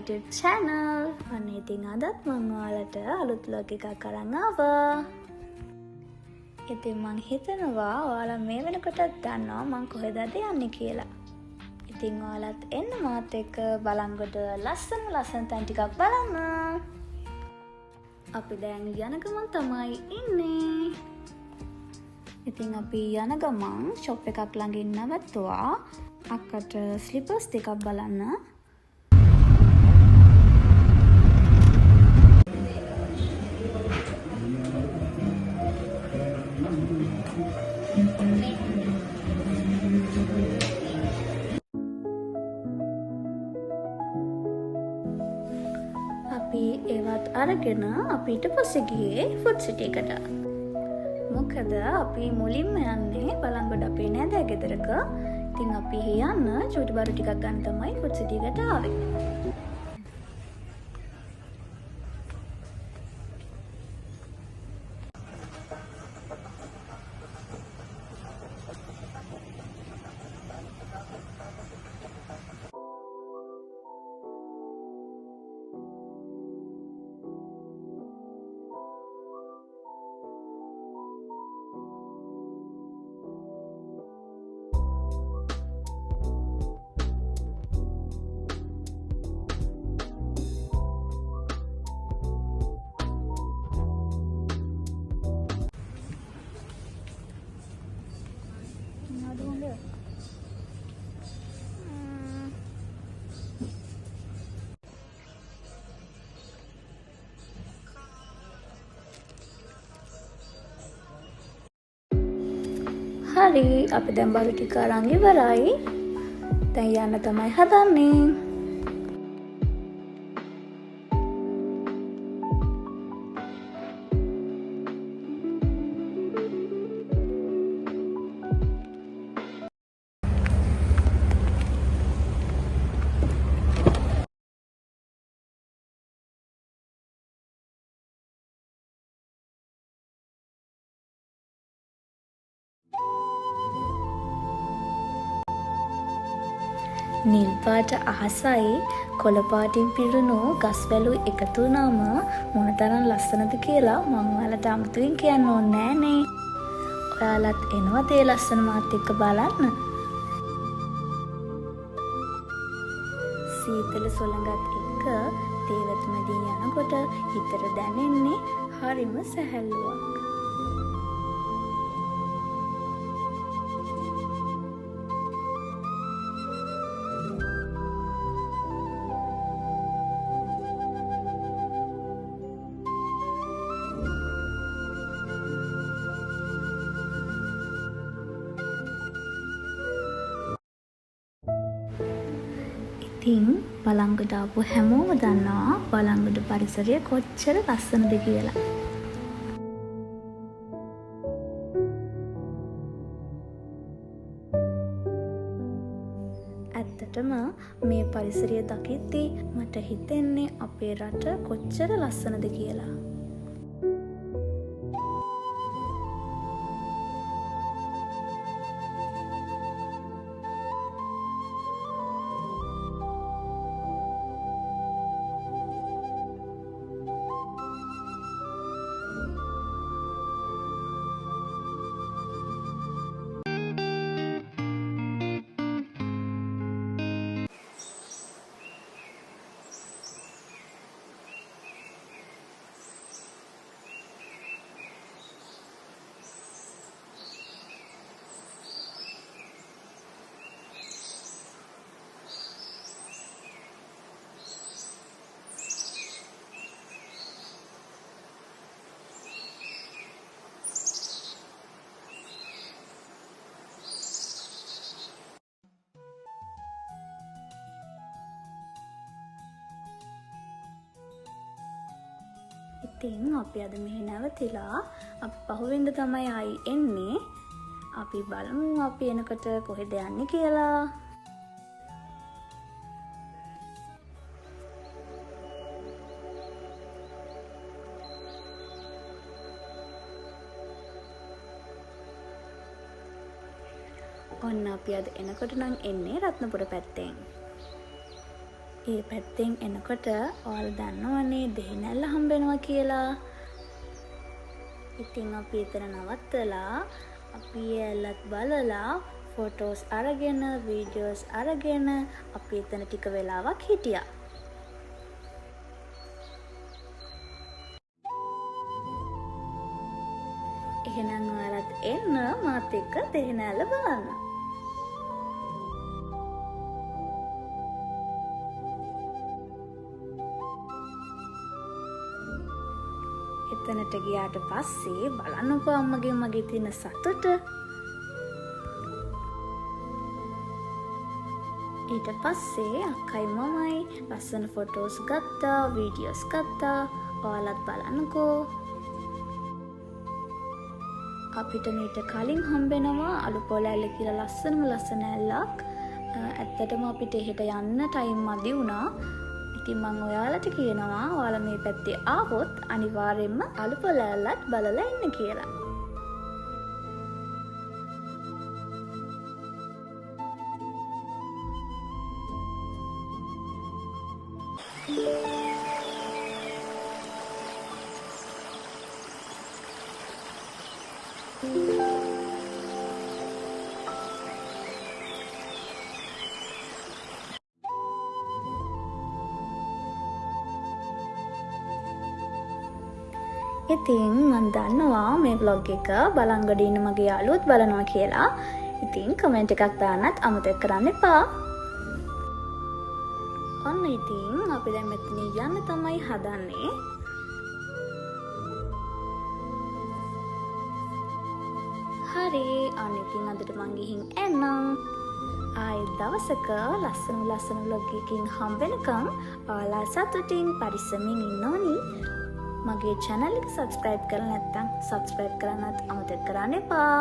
YouTube channel. අනේ ඉතින් අදත් මම ඔයාලට අලුත් vlog එකක් අරන් ආවා. ඉතින් මං හිතනවා ඔයාලා මේ වෙනකොටත් දන්නවා මං කොහෙද යන්නේ කියලා. ඉතින් ඔයාලත් එන්න මාත් එක්ක බලංගොඩ ලස්සන තැන් ටිකක් බලන්න. අපි දැන් යන ගමන් තමයි ඉන්නේ. ඉතින් අපි යන ගමන් ෂොප් එකක් ළඟින් නවත්තුවා අක්කට ස්ලිපර්ස් ටිකක් බලන්න. අපි ඒවත් අරගෙන අපි ඊට පස්සේ ගියේ ෆුඩ් සිටි එකට. මොකද අපි මුලින්ම යන්නේ බලංගොඩ අපේ නෑදෑ ගෙදරක. ඉතින් අපි යන්න චූටි බරු ටිකක් ගන්න තමයි ෆුඩ් සිටි එකට ආවේ. හරි අපි දැන් බඩු ටික අරන් ඉවරයි. දැන් යන්න තමයි හදන්නේ. නිල් පාට අහසයි කොළ පාටින් පිරුණු ගස්වැලු එකතු වුණාම මොනතරම් ලස්සනද කියලා මම ඔයාලට අමුතුවෙන් කියන්න ඕනේ නෑනේ. ඔයාලත් එනවද ඒ ලස්සන මාත් එක්ක බලන්න. සීතල සොළඟත් එක්ක දේවත මැදින් යනකොට හිතට දැනෙන්නේ හරිම සැහැල්ලුවක්. ඉතින් බලංගොඩ ආපු හැමෝම දන්නවා බලංගොඩ පරිසරය කොච්චර ලස්සනද කියලා. ඇත්තටම මේ පරිසරය දකිද්දී මට හිතෙන්නේ අපේ රට කොච්චර ලස්සනද කියලා. ඉතින් අපි අද මෙහි නැවතිලා අපි පහුවෙන්ද තමයි ආයි එන්නේ. අපි බලමු අපි එනකොට කොහෙද යන්නේ කියලා. ඔන්න අපි අද එනකොට නම් එන්නේ රත්නපුර පැත්තෙන්. ඒ පැත්තෙන් එනකොට ඔයාලා දන්නවනේ දෙහිනැල්ල හම්බෙනවා කියලා. ඉතින් අපි එතන නවත්තලා අපි ඇල්ලත් බලලා ෆොටෝස් අරගෙන වීඩියෝස් අරගෙන අපි එතන ටික වෙලාවක් හිටියා. එහෙනම් ඔයාලත් එන්න මාත් එක්ක දෙහිනැල්ල බලන්න. එතනට ගියාට පස්සේ බලන්නකෝ අම්මගේ මගේ තියෙන සතුට. ඊට පස්සේ අක්කයි මමයි ලස්සන ෆොටෝස් ගත්තා, වීඩියෝස් ගත්තා. ඔයාලත් බලන්නකෝ. අපිට මීට කලින් හම්බෙනවා අලු පොළැල්ල කියලා ලස්සන ඇල්ලක්. ඇත්තටම අපිට එහෙට යන්න ටයිම් මදි වුණා. ඉතින් මම ඔයාලට කියනවා ඔයාලා මේ පැත්තේ ආවොත් අනිවාර්යෙන්ම අලු පොළැල්ලත් බලලා ඉන්න කියලා. ඉතින් මම දන්නවා මේ vlog එක බලංගොඩ ඉන්න මගේ යාළුවොත් බලනවා කියලා. ඉතින් කමෙන්ට් එකක් දාන්නත් අමතක කරන්න එපා. ඔන්න ඉතින් අපි දැන් මෙතන යන්න තමයි හදන්නේ. හරි, අන්න ඉතින් අදට මං ගිහින් එන්නම්. ආයෙත් දවසක ලස්සන vlog එකකින් හම් වෙනකම් ඔයාලා සතුටින් පරිස්සමින් ඉන්න ඕනි. මගේ channel එක subscribe කරලා නැත්නම් subscribe කරන්නත් අමතක කරන්න එපා.